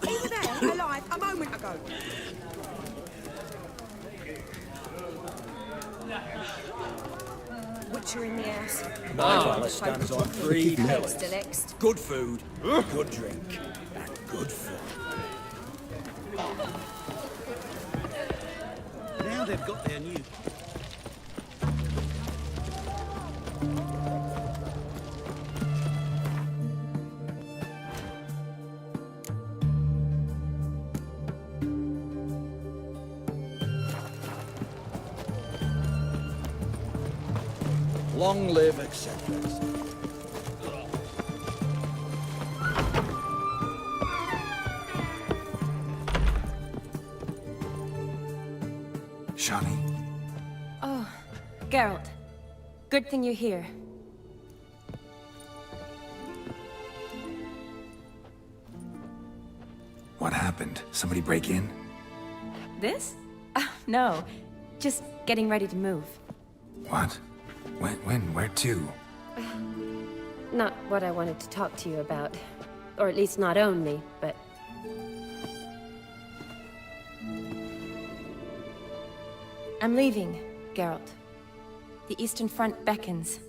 You were there, alive, a moment ago. Butcher in the house. My palace stands on 3 pillars. Still Good food, good drink, and good fun. Now they've got their new... Long live, etc. Shani, Oh, Geralt. Good thing you're here. what happened? Somebody break in? This? No. Just getting ready to move. What? When? Where to? Not what I wanted to talk to you about. Or at least not only, but... I'm leaving, Geralt. The Eastern Front beckons.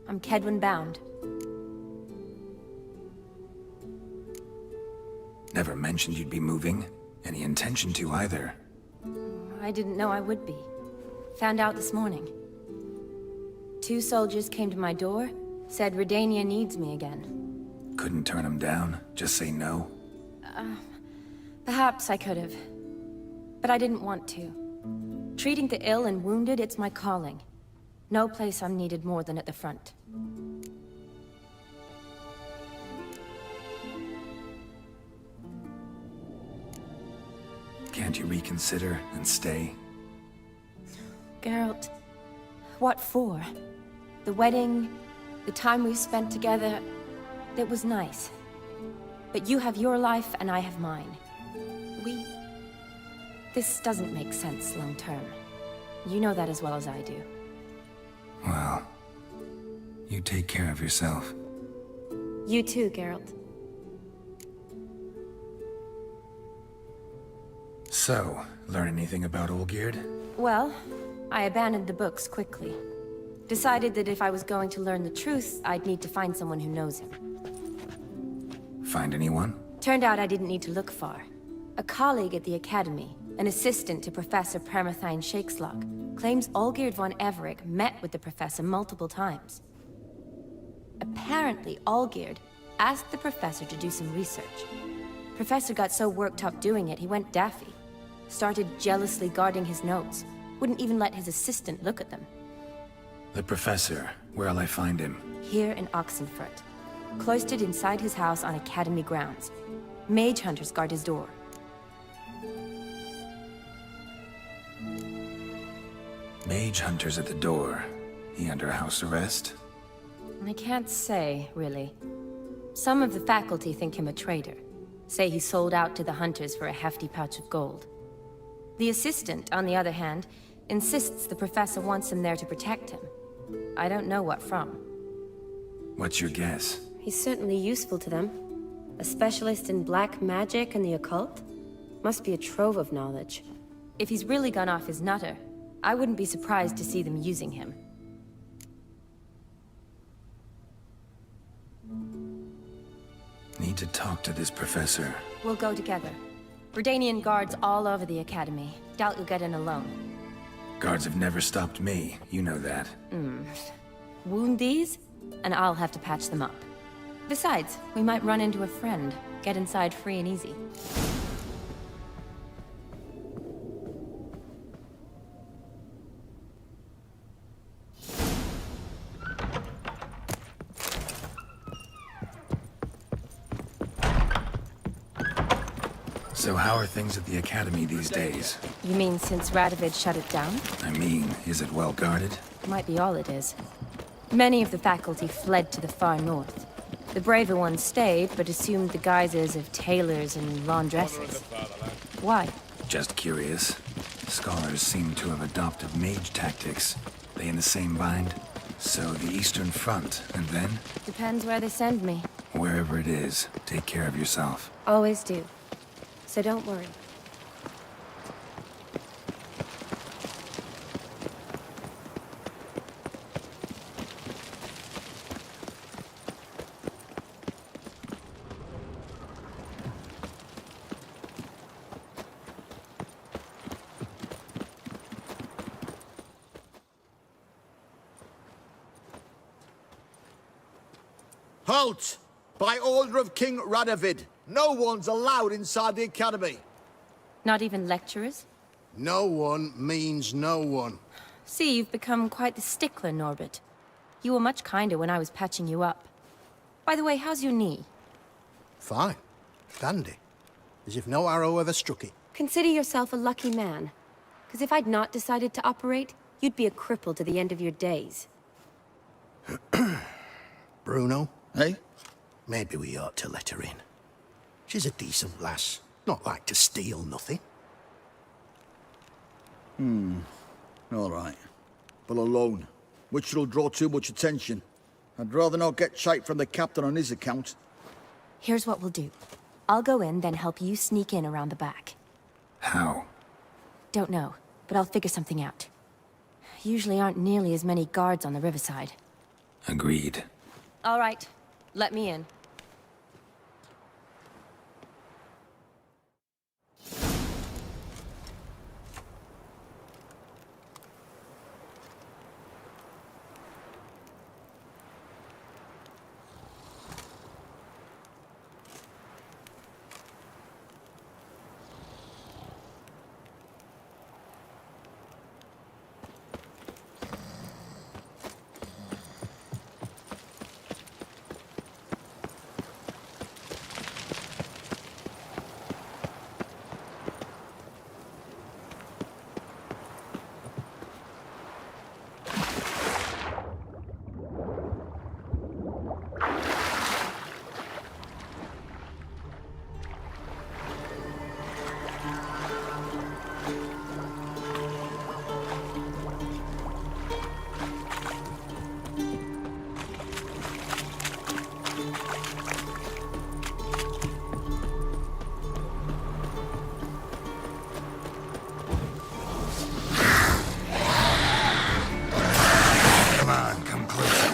I'm Kedwin bound. Never mentioned you'd be moving. Any intention to either. I didn't know I would be. Found out this morning. 2 soldiers came to my door, said Redania needs me again. Couldn't turn him down? Just say no? Perhaps I could have. But I didn't want to. Treating the ill and wounded, it's my calling. No place I'm needed more than at the front. Can't you reconsider and stay? Geralt, what for? The wedding, the time we've spent together, it was nice. But you have your life and I have mine. This doesn't make sense long term. You know that as well as I do. Well, you take care of yourself. You too, Geralt. So, learn anything about Olgierd? Well, I abandoned the books quickly. Decided that if I was going to learn the truth, I'd need to find someone who knows him. Find anyone? Turned out I didn't need to look far. A colleague at the Academy, an assistant to Professor Permathine Shakeslog, claims Olgierd von Everec met with the professor multiple times. Apparently, Olgierd asked the professor to do some research. Professor got so worked up doing it, he went daffy. Started jealously guarding his notes. Wouldn't even let his assistant look at them. The professor. Where'll I find him? Here in Oxenfurt. Cloistered inside his house on Academy grounds. Mage hunters guard his door. Mage hunters at the door. He under house arrest? I can't say, really. Some of the faculty think him a traitor. Say he sold out to the hunters for a hefty pouch of gold. The assistant, on the other hand, insists the professor wants him there to protect him. I don't know what from. What's your guess? He's certainly useful to them. A specialist in black magic and the occult? Must be a trove of knowledge. If he's really gone off his nutter, I wouldn't be surprised to see them using him. Need to talk to this professor. We'll go together. Redanian guards all over the Academy. Doubt you'll get in alone. Guards have never stopped me, you know that. Wound these, and I'll have to patch them up. Besides, we might run into a friend. Get inside free and easy. So how are things at the Academy these days? You mean since Radovid shut it down? I mean, is it well guarded? Might be all it is. Many of the faculty fled to the far north. The braver ones stayed, but assumed the guises of tailors and laundresses. Why? Just curious. Scholars seem to have adopted mage tactics. They in the same bind? So the Eastern Front, and then? Depends where they send me. Wherever it is, take care of yourself. Always do. So don't worry. Halt! By order of King Radovid, no one's allowed inside the academy. Not even lecturers? No one means no one. See, you've become quite the stickler, Norbert. You were much kinder when I was patching you up. By the way, how's your knee? Fine. Dandy. As if no arrow ever struck it. Consider yourself a lucky man. Because if I'd not decided to operate, you'd be a cripple to the end of your days. Bruno? Hey? Maybe we ought to let her in. She's a decent lass. Not like to steal nothing. All right. But alone, which will draw too much attention. I'd rather not get shite from the captain on his account. Here's what we'll do. I'll go in, then help you sneak in around the back. How? Don't know, but I'll figure something out. Usually aren't nearly as many guards on the riverside. Agreed. All right, let me in. Come on, come closer.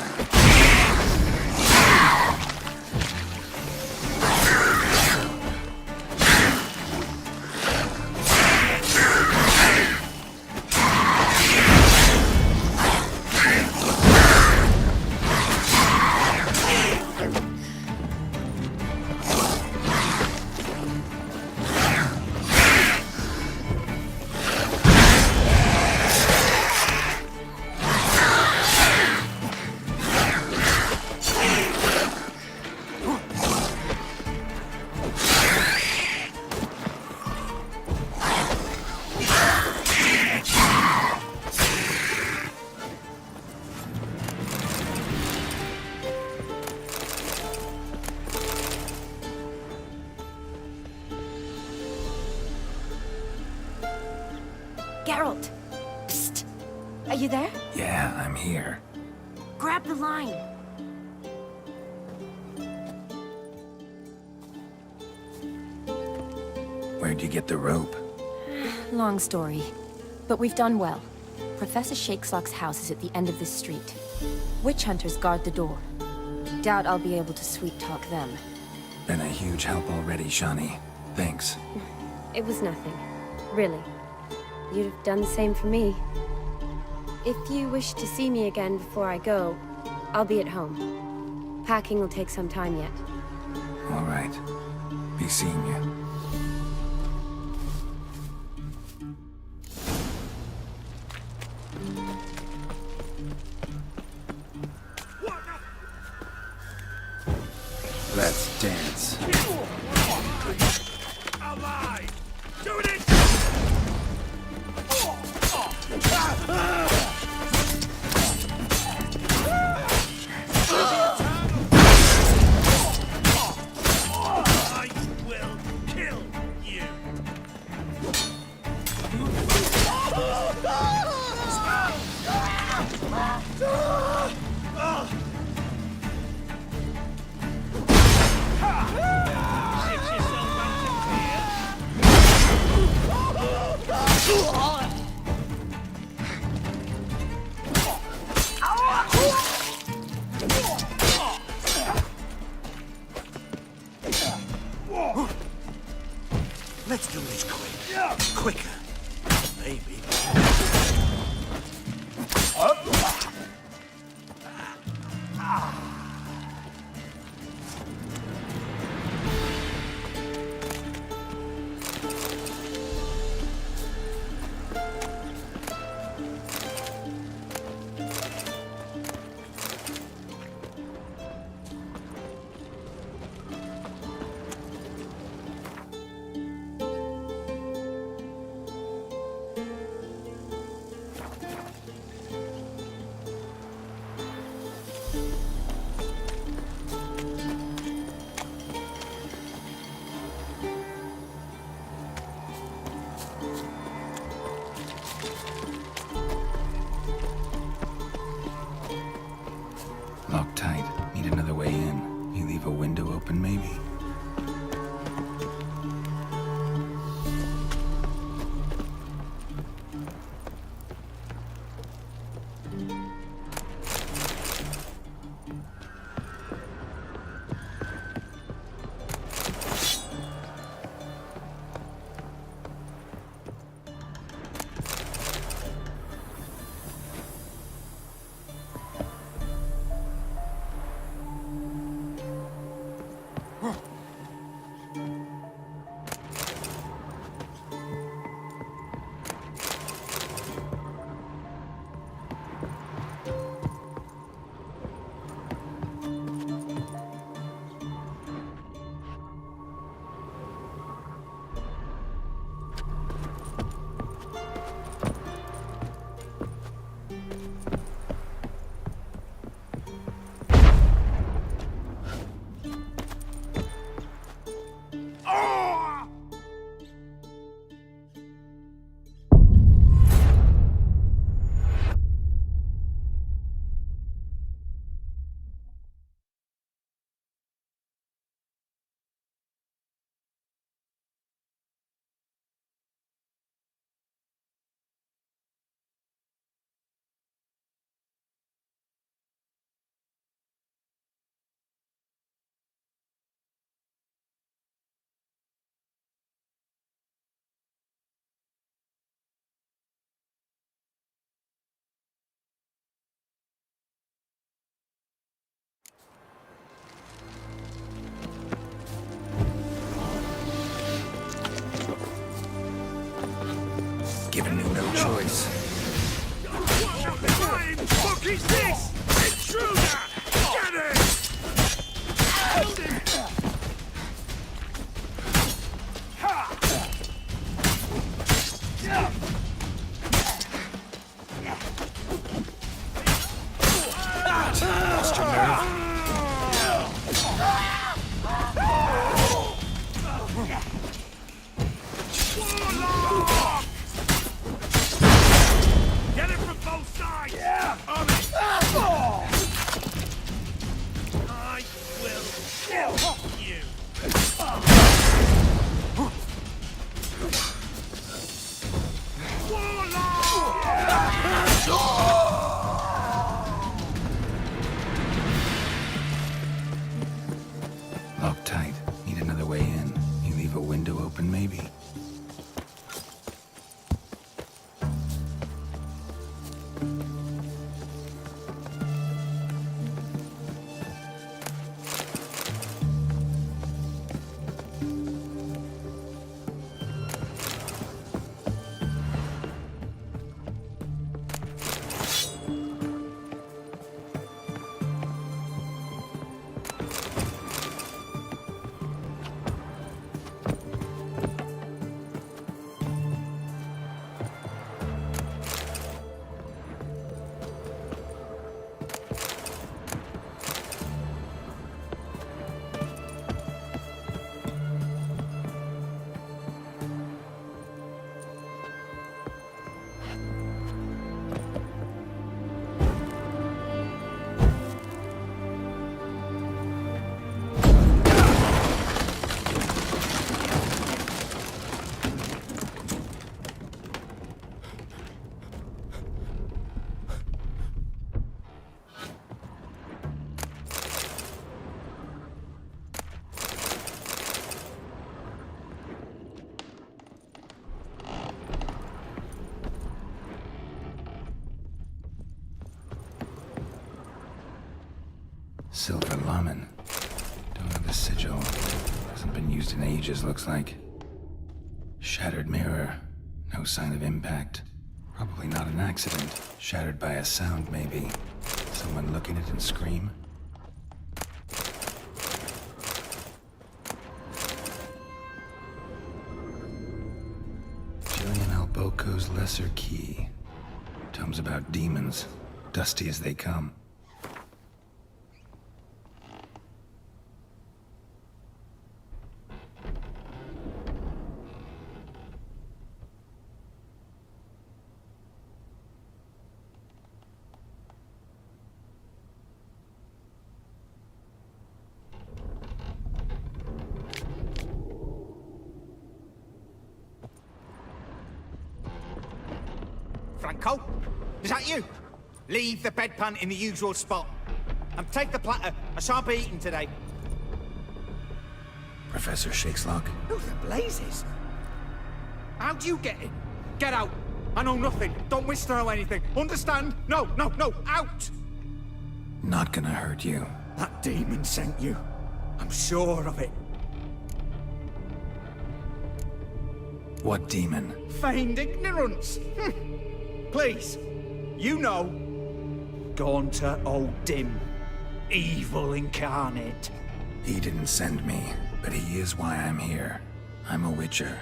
Geralt! Psst! Are you there? Yeah, I'm here. Grab the line! Where'd you get the rope? Long story. But we've done well. Professor Shakeslock's house is at the end of this street. Witch hunters guard the door. Doubt I'll be able to sweet-talk them. Been a huge help already, Shani. Thanks. It was nothing. Really. You'd have done the same for me. If you wish to see me again before I go, I'll be at home. Packing will take some time yet. All right. Be seeing you. Let's dance. Alive! Do it! I will kill Let's do this quick. Quicker. Maybe. Locked tight. Need another way in. You leave a window open, maybe? Giving you no choice. What the fuck is this? Intruder! Get it! Lost your nerve? Warlock! Get it from both sides! Yeah! On it! I will kill you! Locked tight. Need another way in. You leave a window open, maybe? Silver Lamen. Don't know the sigil. Hasn't been used in ages, looks like. Shattered mirror. No sign of impact. Probably not an accident. Shattered by a sound, maybe. Someone look at it and scream? Julian Alboco's Lesser Key. Tomes about demons. Dusty as they come. Franco? Is that you? Leave the bedpan in the usual spot. And take the platter. I shan't be eating today. Professor Shakeslock? Who the blazes? How'd you get in? Get out. I know nothing. Don't wish to know anything. Understand? No, no, no. Out! Not gonna hurt you. That demon sent you. I'm sure of it. What demon? Feigned ignorance. Please. You know. Gaunter O'Dim. Evil incarnate. He didn't send me, but he is why I'm here. I'm a witcher.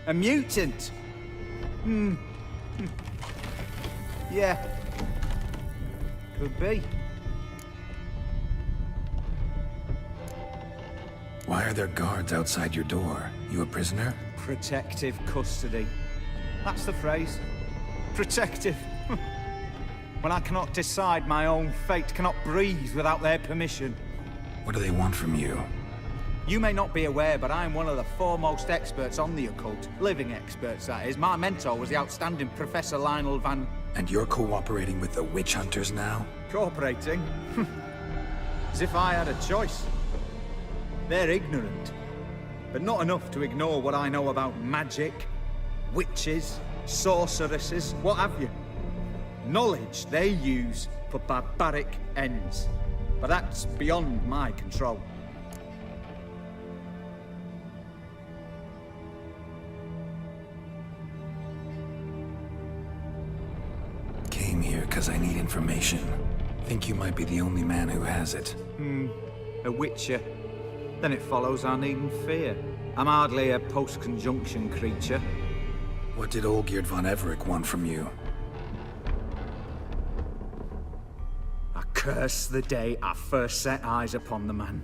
A mutant. Yeah. Could be. Why are there guards outside your door? You a prisoner? Protective custody. That's the phrase. Protective. When I cannot decide my own fate, cannot breathe without their permission. What do they want from you? You may not be aware, but I am one of the foremost experts on the occult. Living experts, that is. My mentor was the outstanding Professor Lionel Van... And you're cooperating with the witch hunters now? Cooperating? As if I had a choice. They're ignorant, but not enough to ignore what I know about magic, witches, sorceresses, what have you. Knowledge they use for barbaric ends, but that's beyond my control. Came here because I need information. Think you might be the only man who has it. A witcher. Then it follows I needn't fear. I'm hardly a post-conjunction creature. What did Olgierd von Everec want from you? I curse the day I first set eyes upon the man.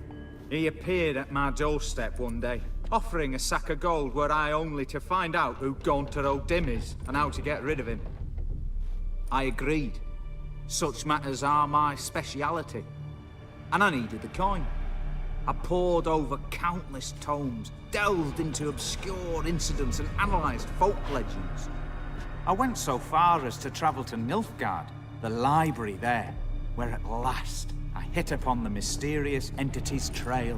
He appeared at my doorstep one day, offering a sack of gold were I only to find out who Gaunter O'Dim is and how to get rid of him. I agreed. Such matters are my speciality. And I needed the coin. I pored over countless tomes, delved into obscure incidents and analysed folk legends. I went so far as to travel to Nilfgaard, the library there, where at last I hit upon the mysterious entity's trail.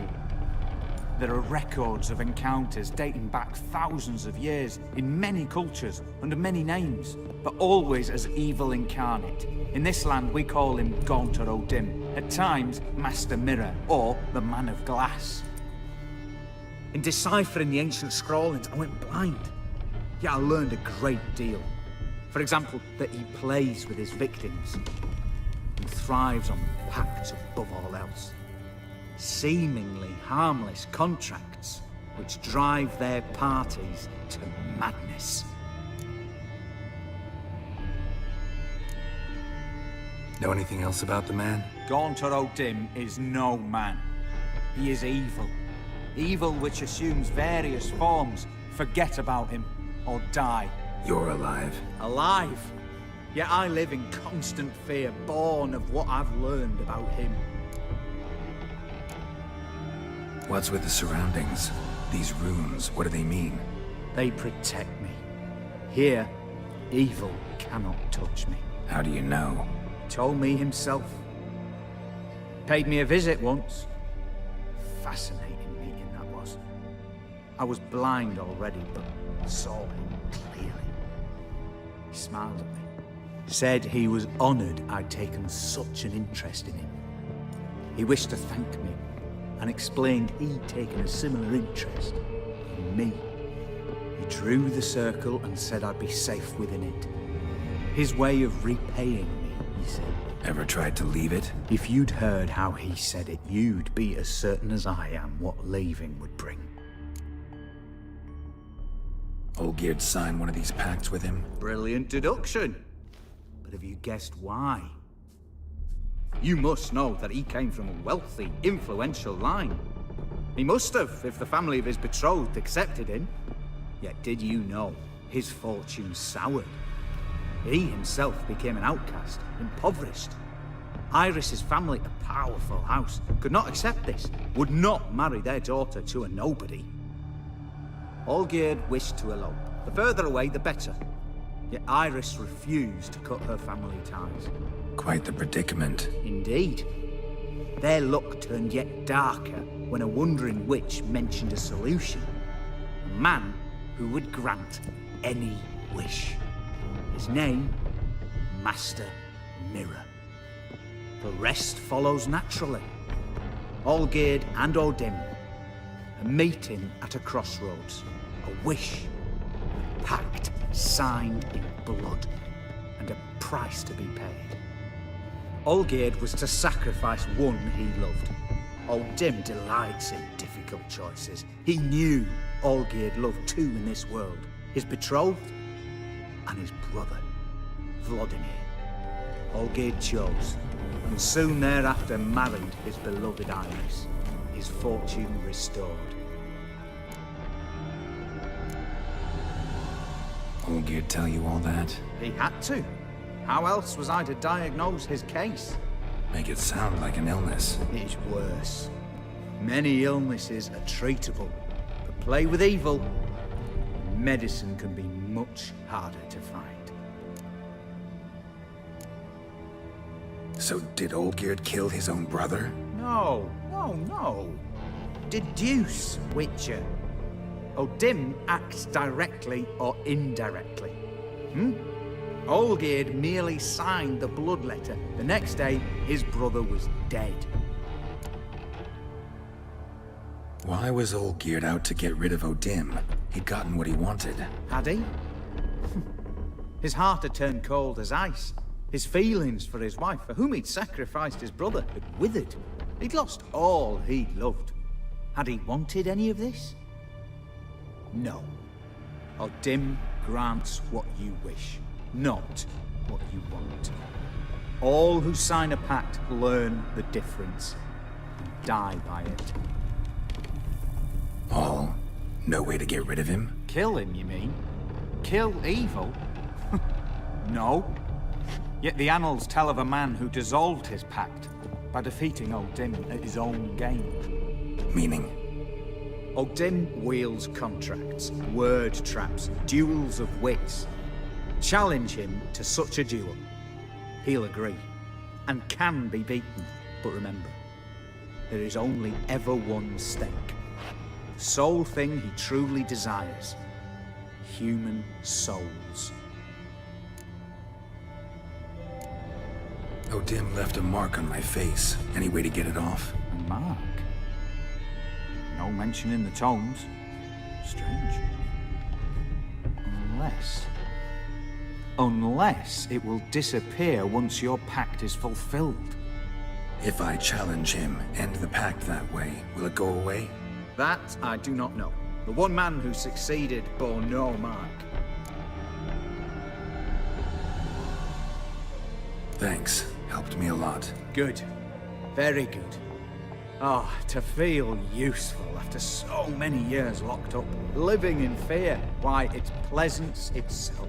There are records of encounters dating back thousands of years in many cultures under many names, but always as evil incarnate. In this land we call him Gaunter O'Dim, at times Master Mirror or the Man of Glass. In deciphering the ancient scrawlings I went blind, yet I learned a great deal. For example, that he plays with his victims and thrives on pacts above all else. Seemingly harmless contracts which drive their parties to madness. Know anything else about the man? Gaunter O'Dim is no man. He is evil. Evil which assumes various forms. Forget about him, or die. You're alive. Alive. Yet I live in constant fear, born of what I've learned about him. What's with the surroundings? These runes, what do they mean? They protect me. Here, evil cannot touch me. How do you know? Told me himself. Paid me a visit once. Fascinating meeting that was. I was blind already, but saw him clearly. He smiled at me. Said he was honored I'd taken such an interest in him. He wished to thank me and explained he'd taken a similar interest in me. He drew the circle and said I'd be safe within it. His way of repaying me, he said. Ever tried to leave it? If you'd heard how he said it, you'd be as certain as I am what leaving would bring. Olgierd signed one of these pacts with him? Brilliant deduction. But have you guessed why? You must know that he came from a wealthy, influential line. He must have, if the family of his betrothed accepted him. Yet did you know his fortune soured? He himself became an outcast, impoverished. Iris's family, a powerful house, could not accept this, would not marry their daughter to a nobody. Olgierd wished to elope. The further away, the better. Yet Iris refused to cut her family ties. Quite the predicament. Indeed. Their luck turned yet darker when a wandering witch mentioned a solution. A man who would grant any wish. His name, Master Mirror. The rest follows naturally. Olgierd and Odin, a meeting at a crossroads, a wish, a pact signed in blood, and a price to be paid. Olgierd was to sacrifice one he loved. Odin delights in difficult choices. He knew Olgierd loved two in this world, his betrothed and his brother, Vladimir. Olgierd chose, and soon thereafter married his beloved Iris, his fortune restored. Olgierd tell you all that? He had to. How else was I to diagnose his case? Make it sound like an illness. It's worse. Many illnesses are treatable, but play with evil, medicine can be much harder to find. So did Olgierd kill his own brother? No. Deduce, Witcher. Odin acts directly or indirectly. Olgierd merely signed the blood letter. The next day, his brother was dead. Why was Olgierd out to get rid of Odin? He'd gotten what he wanted. Had he? His heart had turned cold as ice. His feelings for his wife, for whom he'd sacrificed his brother, had withered. He'd lost all he loved. Had he wanted any of this? No. Odin grants what you wish, not what you want. All who sign a pact learn the difference and die by it. All? No way to get rid of him? Kill him, you mean? Kill evil? No. Yet the annals tell of a man who dissolved his pact by defeating Odin at his own game. Meaning? Odin wields contracts, word traps, duels of wits. Challenge him to such a duel. He'll agree, and can be beaten. But remember, there is only ever one stake. The sole thing he truly desires. Human souls. Odin left a mark on my face. Any way to get it off? A mark? No mention in the tomes. Strange. Unless it will disappear once your pact is fulfilled. If I challenge him, end the pact that way, will it go away? That I do not know. The one man who succeeded bore no mark. Thanks. Helped me a lot. Good. Very good. Ah, to feel useful after so many years locked up, living in fear. Why, it's pleasance itself.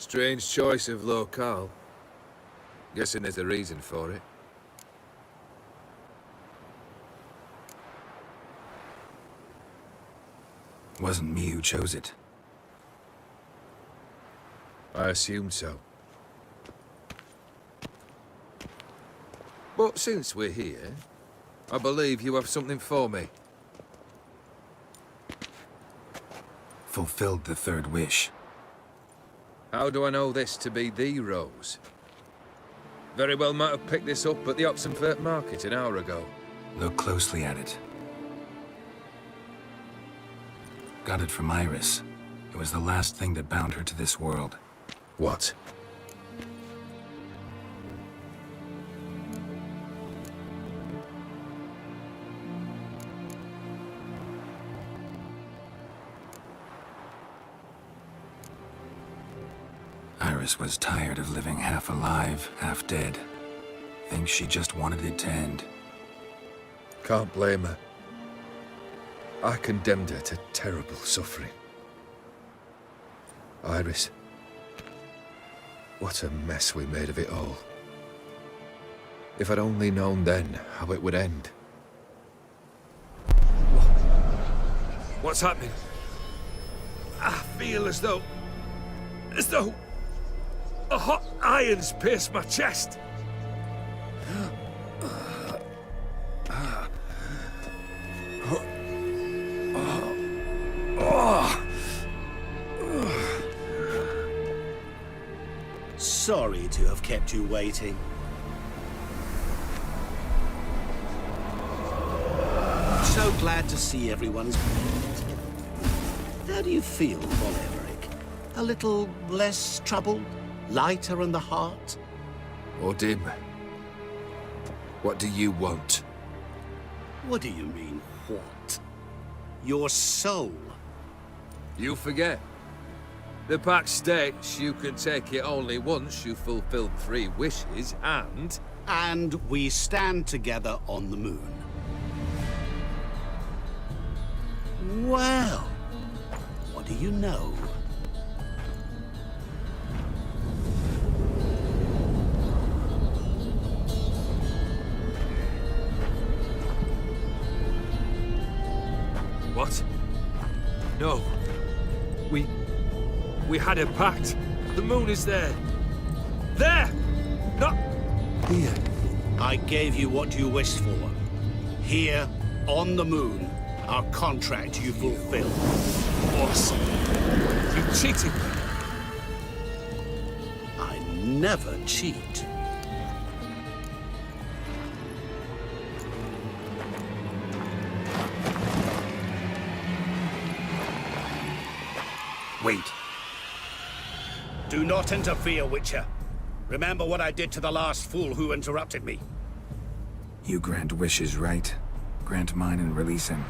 Strange choice of locale. Guessing there's a reason for it. Wasn't me who chose it. I assumed so. But since we're here, I believe you have something for me. Fulfilled the third wish. How do I know this to be the rose? Very well might have picked this up at the Oxenfurt market an hour ago. Look closely at it. Got it from Iris. It was the last thing that bound her to this world. What? Iris was tired of living half alive, half dead. Thinks she just wanted it to end. Can't blame her. I condemned her to terrible suffering. Iris. What a mess we made of it all. If I'd only known then how it would end. What's happening? I feel as though a hot iron's pierced my chest. Sorry to have kept you waiting. So glad to see everyone is together. How do you feel, Von Everett? A little less troubled? Lighter in the heart? Odim, what do you want? What do you mean, what? Your soul. You forget. The pact states you can take it only once you've fulfilled 3 wishes, and... And we stand together on the moon. Well, what do you know? What? No. We had a pact. The moon is there. There! Not here. I gave you what you wished for. Here, on the moon, our contract you fulfilled. Awesome. You cheated me. I never cheat. Wait. Do not interfere, Witcher. Remember what I did to the last fool who interrupted me. You grant wishes, right? Grant mine and release him.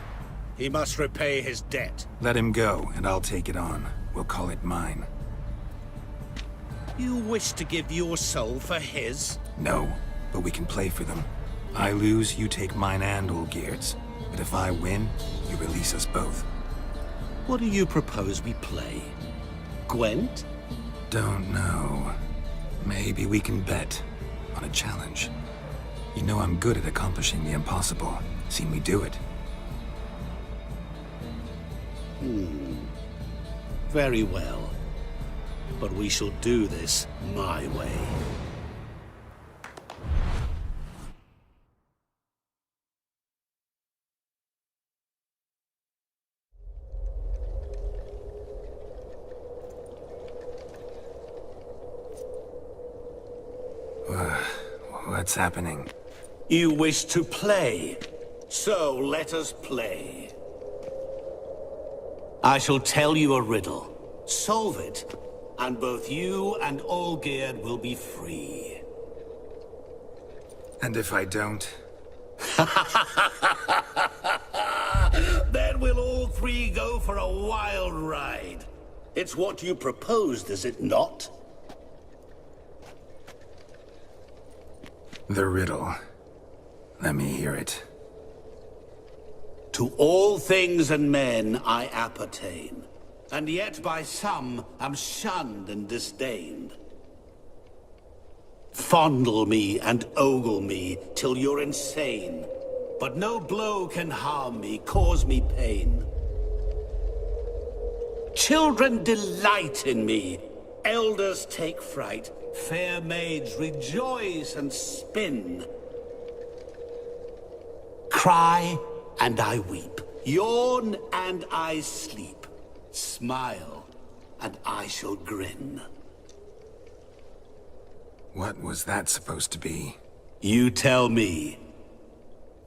He must repay his debt. Let him go, and I'll take it on. We'll call it mine. You wish to give your soul for his? No, but we can play for them. I lose, you take mine and Olgerd's. But if I win, you release us both. What do you propose we play? Gwent? Don't know. Maybe we can bet on a challenge. You know I'm good at accomplishing the impossible. Seen me do it. Very well. But we shall do this my way. What's happening? You wish to play, so let us play. I shall tell you a riddle. Solve it, and both you and Olgerd will be free. And if I don't? Then we'll all 3 go for a wild ride. It's what you proposed, is it not? The riddle. Let me hear it. To all things and men I appertain, and yet by some am shunned and disdained. Fondle me and ogle me till you're insane, but no blow can harm me, cause me pain. Children delight in me, elders take fright, fair maids rejoice and spin. Cry and I weep, yawn and I sleep, smile and I shall grin. What was that supposed to be? You tell me,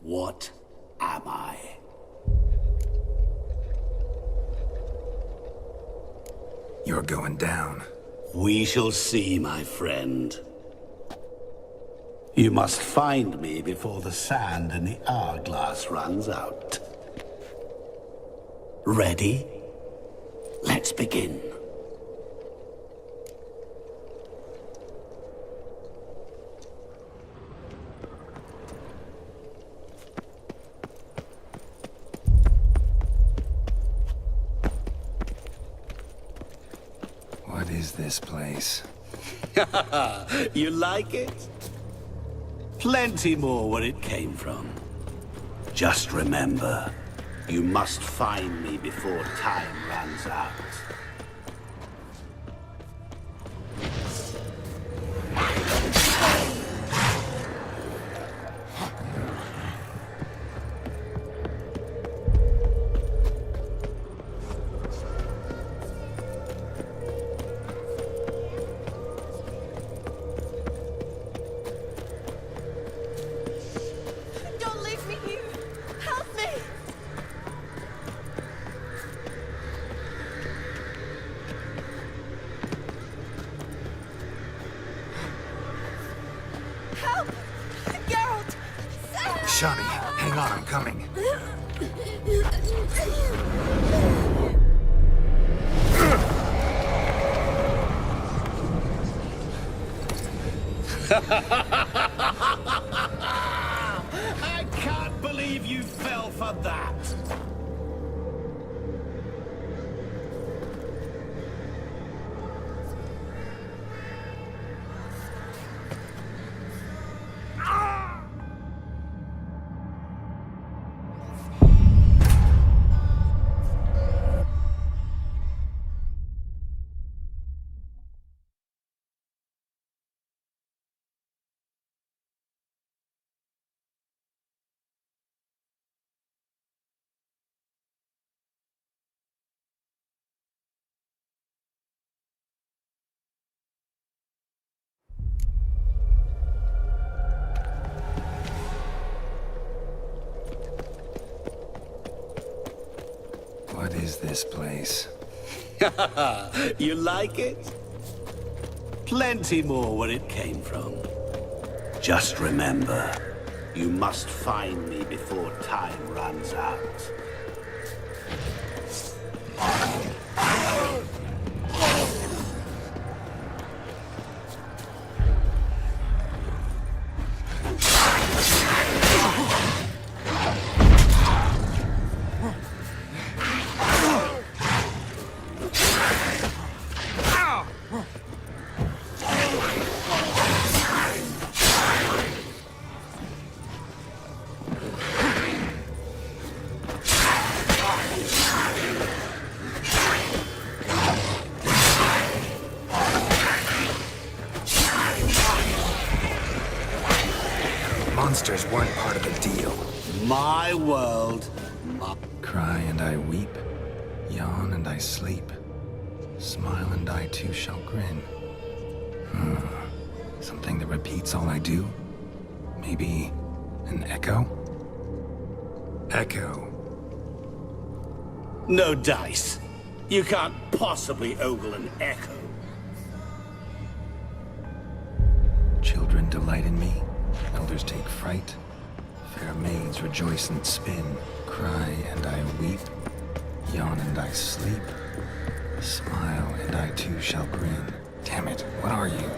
what am I? You're going down. We shall see, my friend. You must find me before the sand in the hourglass runs out. Ready? Let's begin. What is this place? You like it? Plenty more where it came from. Just remember, you must find me before time runs out. Don't leave me here. Help me. Help! Geralt! Shani, hang on, I'm coming. I can't believe you fell for that! What is this place? You like it? Plenty more where it came from. Just remember, you must find me before time runs out. Monsters weren't part of the deal. My world, Cry and I weep, yawn and I sleep, smile and I too shall grin. Something that repeats all I do? Maybe an echo? Echo. no dice. You can't possibly ogle an echo. Children delight in me, elders take fright. Fair maids rejoice and spin, cry and I weep, yawn and I sleep, smile and I too shall grin. Damn it, what are you?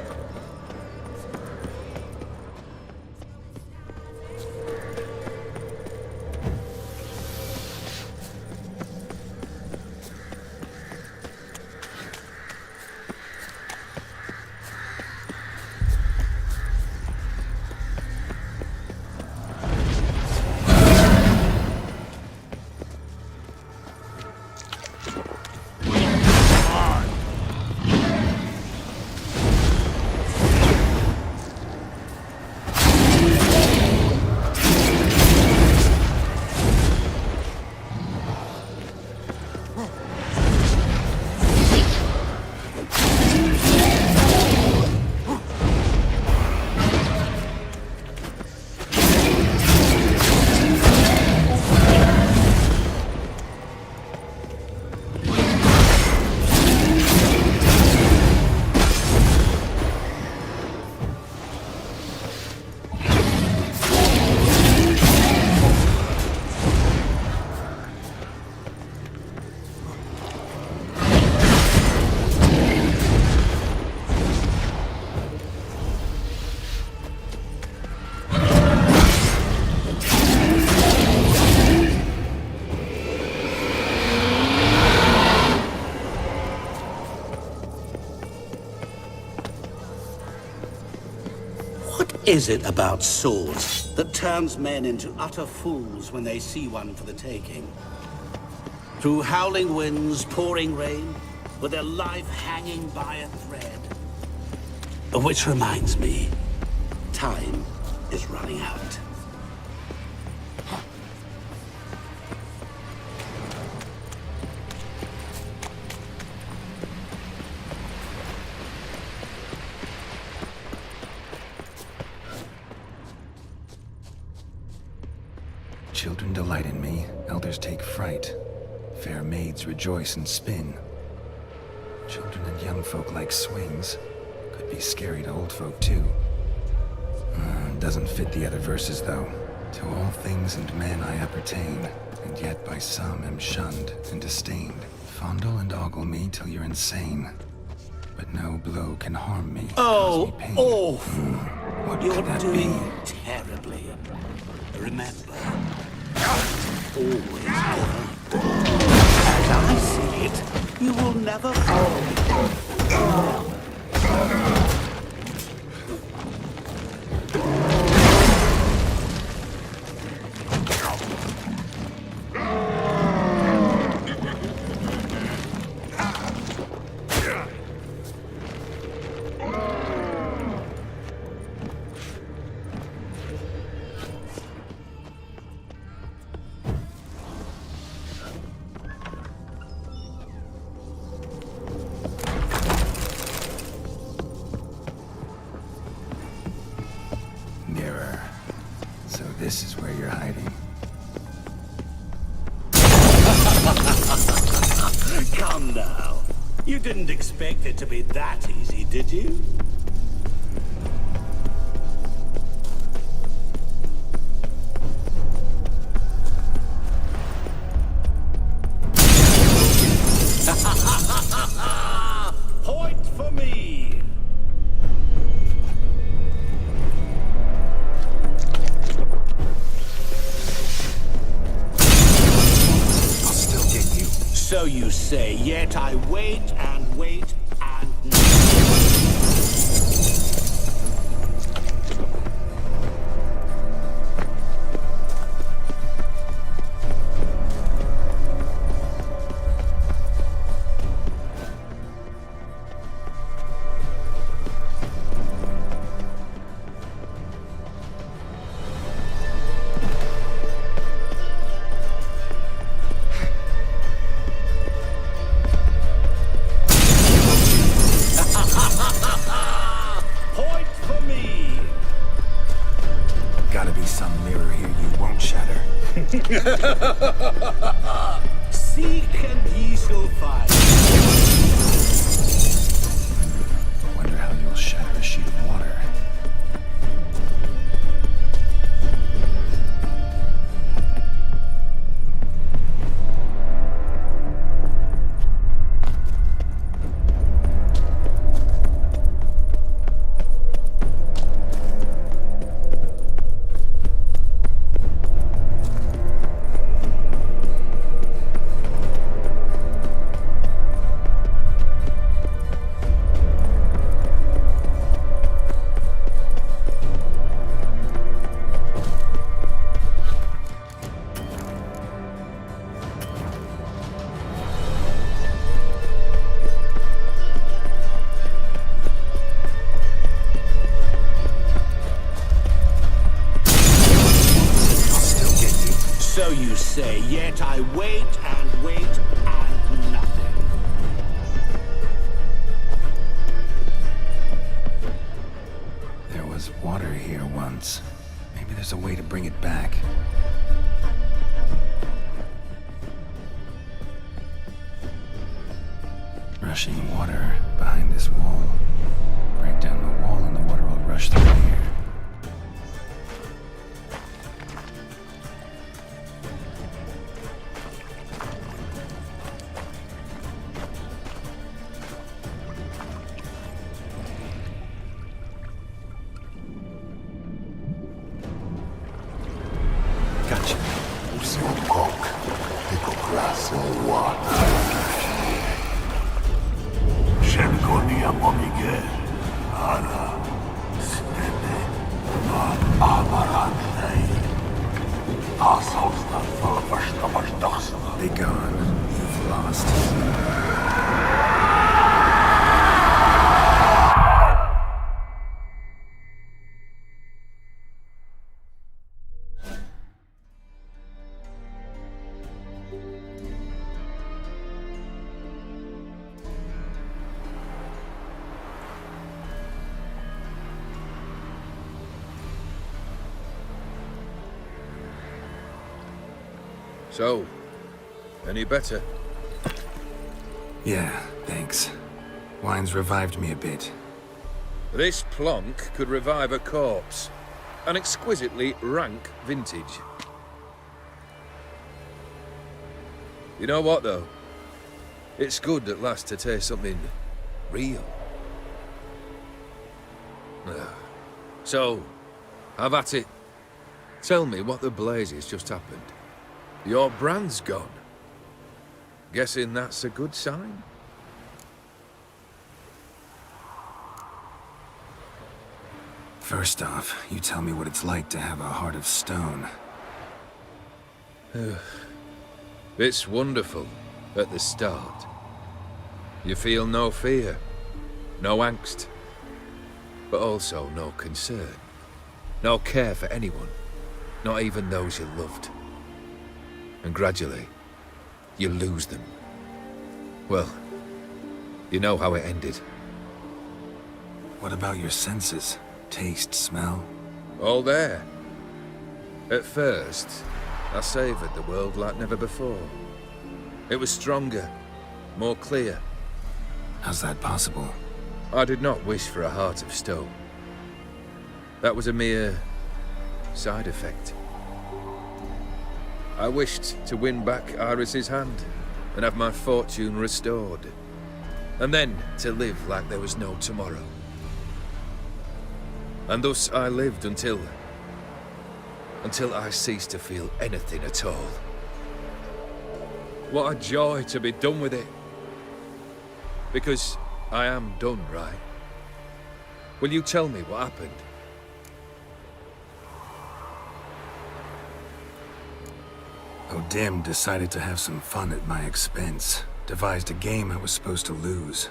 is it about swords that turns men into utter fools when they see one for the taking? Through howling winds, pouring rain, with their life hanging by a thread. Which reminds me, time is running out. Children delight in me, elders take fright. Fair maids rejoice and spin. Children and young folk like swings. Could be scary to old folk too. Doesn't fit the other verses though. To all things and men I appertain, and yet by some am shunned and disdained. Fondle and ogle me till you're insane. But no blow can harm me. Oh, cause me pain. awful. What You're could that doing be? terribly. Remember, always good. As I see it, you will never fall. Mirror. So this is where you're hiding. Come now. You didn't expect it to be that easy, did you? Point for me. I'll still get you. So you say, yet I wait and wait and... Point for me. Gotta be some mirror here you won't shatter. Seek and ye shall find. Wonder how you'll shatter a sheet of water. So you say, yet I wait and wait and nothing. There was water here once. Maybe there's a way to bring it back. Rushing water behind this wall. Break down the wall and the water will rush through here. Gotcha. Be gone. You've lost. So, any better? Yeah, thanks. Wine's revived me a bit. This plonk could revive a corpse. An exquisitely rank vintage. You know what, though? It's good at last to taste something real. So, have at it. Tell me what the blazes just happened. Your brand's gone. Guessing that's a good sign? First off, you tell me what it's like to have a heart of stone. It's wonderful at the start. You feel no fear, no angst, but also no concern, no care for anyone, not even those you loved. And gradually, you lose them. Well, you know how it ended. What about your senses? Taste, smell? All there. At first, I savoured the world like never before. It was stronger, more clear. How's that possible? I did not wish for a heart of stone. That was a mere side effect. I wished to win back Iris's hand and have my fortune restored. And then to live like there was no tomorrow. And thus I lived until I ceased to feel anything at all. What a joy to be done with it. Because I am done, right? Will you tell me what happened? O'Dim decided to have some fun at my expense. Devised a game I was supposed to lose.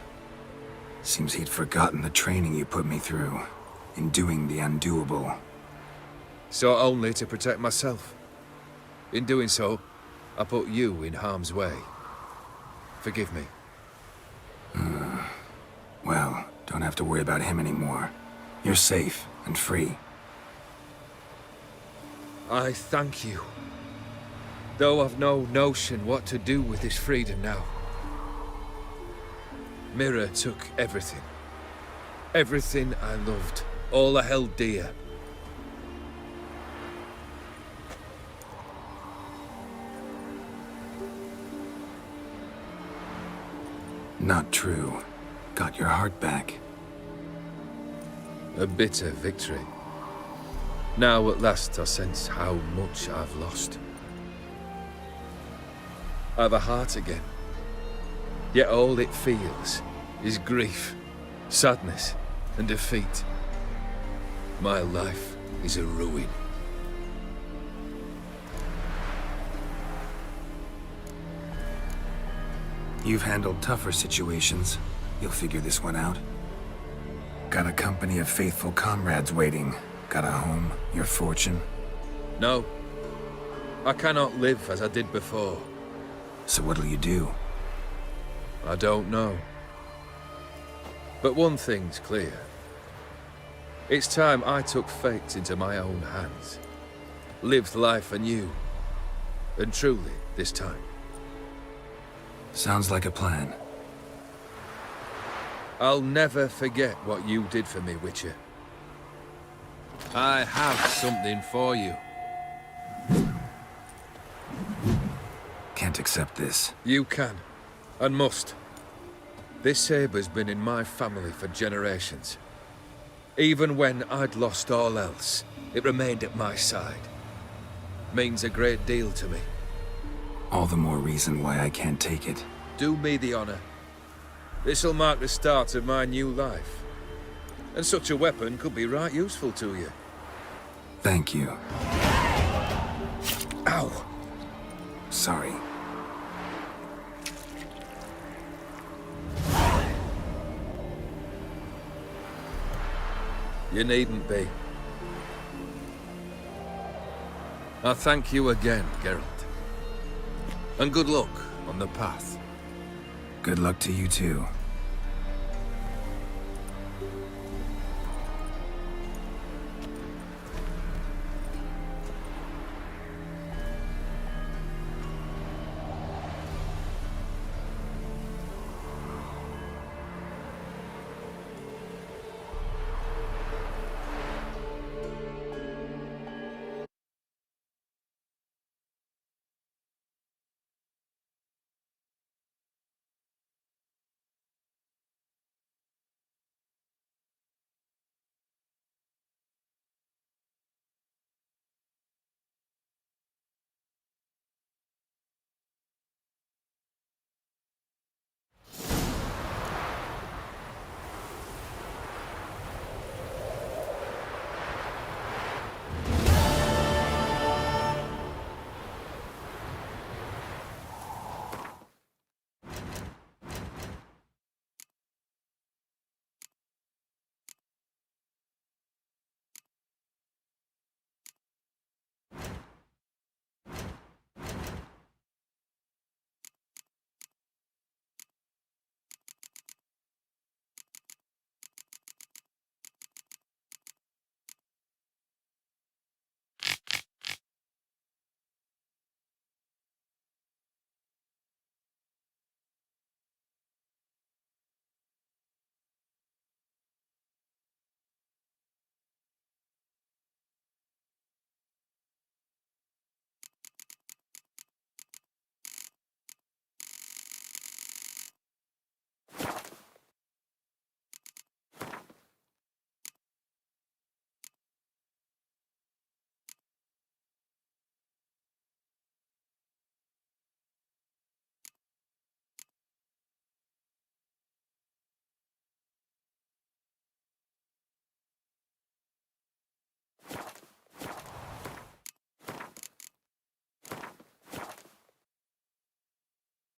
Seems he'd forgotten the training you put me through. In doing the undoable. So only to protect myself. In doing so, I put you in harm's way. Forgive me. Well, don't have to worry about him anymore. You're safe and free. I thank you. Though I've no notion what to do with this freedom now. Mirror took everything. Everything I loved. All I held dear. Not true. Got your heart back. A bitter victory. Now at last I sense how much I've lost. I've a heart again. Yet all it feels is grief, sadness, and defeat. My life is a ruin. You've handled tougher situations. You'll figure this one out. Got a company of faithful comrades waiting. Got a home, your fortune. No. I cannot live as I did before. So what'll you do? I don't know. But one thing's clear. It's time I took fate into my own hands. Lived life anew. And truly, this time. Sounds like a plan. I'll never forget what you did for me, Witcher. I have something for you. Can't accept this. You can, and must. This saber's been in my family for generations. Even when I'd lost all else, it remained at my side. Means a great deal to me. All the more reason why I can't take it. Do me the honor. This'll mark the start of my new life. And such a weapon could be right useful to you. Thank you. Ow. Sorry. You needn't be. I thank you again, Geralt. And good luck on the path. Good luck to you too.